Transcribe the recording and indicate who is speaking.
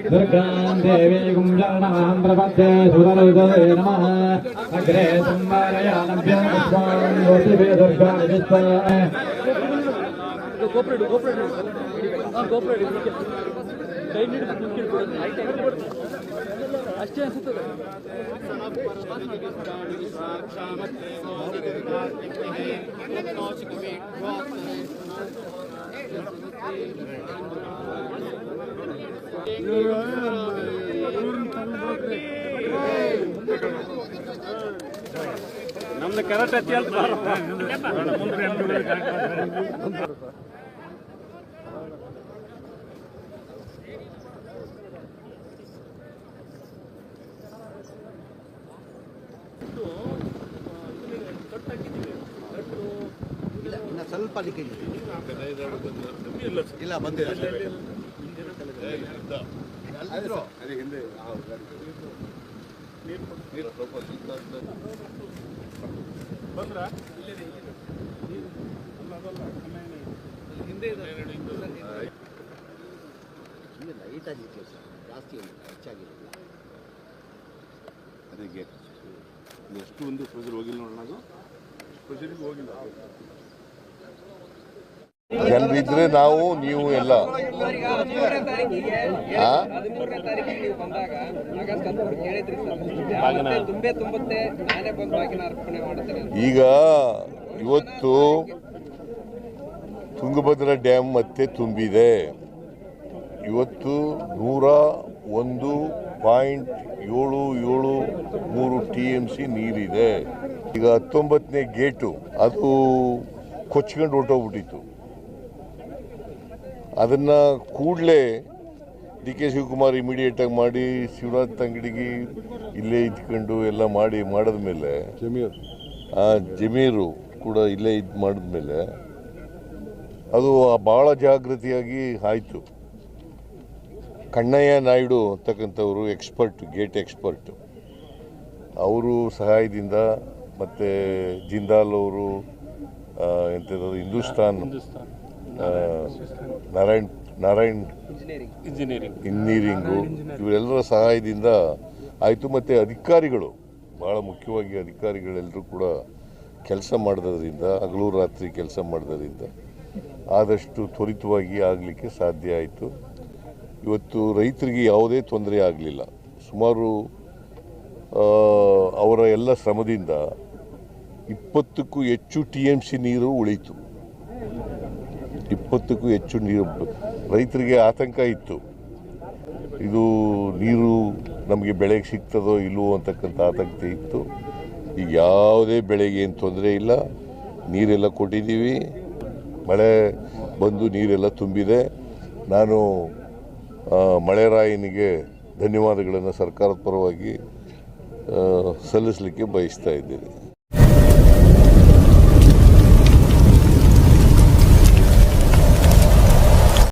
Speaker 1: दुर्गां देवीं शरणमहं प्रपद्ये सुररुदये नमः अग्रे संवारयानभ्यः पुष्पान् योतिभे दुर्गाणि विश्वाय ಅಷ್ಟೇ ಅನಿಸುತ್ತದೆ. ನಮ್ದು ಕರೆಕ್ಟ್ ಹಚ್ಚಿ ಅಂತ
Speaker 2: ಸ್ವಲ್ಪ ಇಲ್ಲ ಬಂದಿಲ್ಲ ಹಿಂದೆ ಲೈಟ್ ಆಗಿತ್ತು ಸರ್, ಜಾಸ್ತಿ ಹೆಚ್ಚಾಗಿಲ್ಲ. ಅದೇ ಗೇಟ್ ಎಷ್ಟು ಒಂದು ಪ್ರೊಸೀಜರ್ ಹೋಗಿಲ್ಲ ನೋಡೋಣ, ಅದು ಪ್ರೊಸೀಜರ್ಗೆ ಹೋಗಿಲ್ಲ.
Speaker 3: ಜನರಿದ್ರೆ ನಾವು ನೀವು ಎಲ್ಲ ಈಗ ಇವತ್ತು ತುಂಗಭದ್ರಾ ಡ್ಯಾಮ್ ಮತ್ತೆ ತುಂಬಿದೆ. ಇವತ್ತು 101.773 TMC ನೀರಿದೆ. ಈಗ 19ನೇ ಗೇಟು ಅದು ಕೊಚ್ಕೊಂಡು ಹೊರಟೋಗ್ಬಿಟ್ಟಿತ್ತು. ಅದನ್ನು ಕೂಡಲೇ DK ಶಿವಕುಮಾರ್ ಇಮಿಡಿಯೇಟಾಗಿ ಮಾಡಿ ಶಿವರಾಜ್ ತಂಗಡಿಗೆ ಇಲ್ಲೇ ಇದ್ಕೊಂಡು ಎಲ್ಲ ಮಾಡಿದ್ಮೇಲೆ ಜಮೀರು ಕೂಡ ಇಲ್ಲೇ ಇದು ಮಾಡಿದ್ಮೇಲೆ ಅದು ಭಾಳ ಜಾಗೃತಿಯಾಗಿ ಆಯಿತು. ಕಣ್ಣಯ್ಯ ನಾಯ್ಡು ಅಂತಕ್ಕಂಥವರು ಎಕ್ಸ್ಪರ್ಟ್, ಗೇಟ್ ಎಕ್ಸ್ಪರ್ಟ್, ಅವರು ಸಹಾಯದಿಂದ ಮತ್ತು ಜಿಂದಾಲ್ ಅವರು ಎಂಥದ್ದು ಹಿಂದೂಸ್ತಾನ್ ನಾರಾಯಣ್ ಇಂಜಿನಿಯರಿಂಗು ಇವರೆಲ್ಲರ ಸಹಾಯದಿಂದ ಆಯಿತು. ಮತ್ತು ಅಧಿಕಾರಿಗಳು, ಭಾಳ ಮುಖ್ಯವಾಗಿ ಅಧಿಕಾರಿಗಳೆಲ್ಲರೂ ಕೂಡ ಕೆಲಸ ಮಾಡೋದ್ರಿಂದ, ಹಗಲು ರಾತ್ರಿ ಕೆಲಸ ಮಾಡೋದ್ರಿಂದ ಆದಷ್ಟು ತ್ವರಿತವಾಗಿ ಆಗಲಿಕ್ಕೆ ಸಾಧ್ಯ ಆಯಿತು. ಇವತ್ತು ರೈತರಿಗೆ ಯಾವುದೇ ತೊಂದರೆ ಆಗಲಿಲ್ಲ. ಸುಮಾರು ಅವರ ಎಲ್ಲ ಶ್ರಮದಿಂದ 20ಕ್ಕೂ ಹೆಚ್ಚು TMC ನೀರು ಉಳಿತು. 20ಕ್ಕೂ ಹೆಚ್ಚು ನೀರು. ರೈತರಿಗೆ ಆತಂಕ ಇತ್ತು, ಇದು ನೀರು ನಮಗೆ ಬೆಳೆಗೆ ಸಿಗ್ತದೋ ಇಲ್ಲವೋ ಅಂತಕ್ಕಂಥ ಆತಂಕ ಇತ್ತು. ಈಗ ಯಾವುದೇ ಬೆಳೆಗೆ ಏನು ತೊಂದರೆ ಇಲ್ಲ, ನೀರೆಲ್ಲ ಕೊಟ್ಟಿದ್ದೀವಿ, ಮಳೆ ಬಂದು ನೀರೆಲ್ಲ ತುಂಬಿದೆ. ನಾನು ಮಳೆರಾಯನಿಗೆ ಧನ್ಯವಾದಗಳನ್ನು ಸರ್ಕಾರದ ಪರವಾಗಿ ಸಲ್ಲಿಸಲಿಕ್ಕೆ ಬಯಸ್ತಾ ಇದ್ದೇನೆ.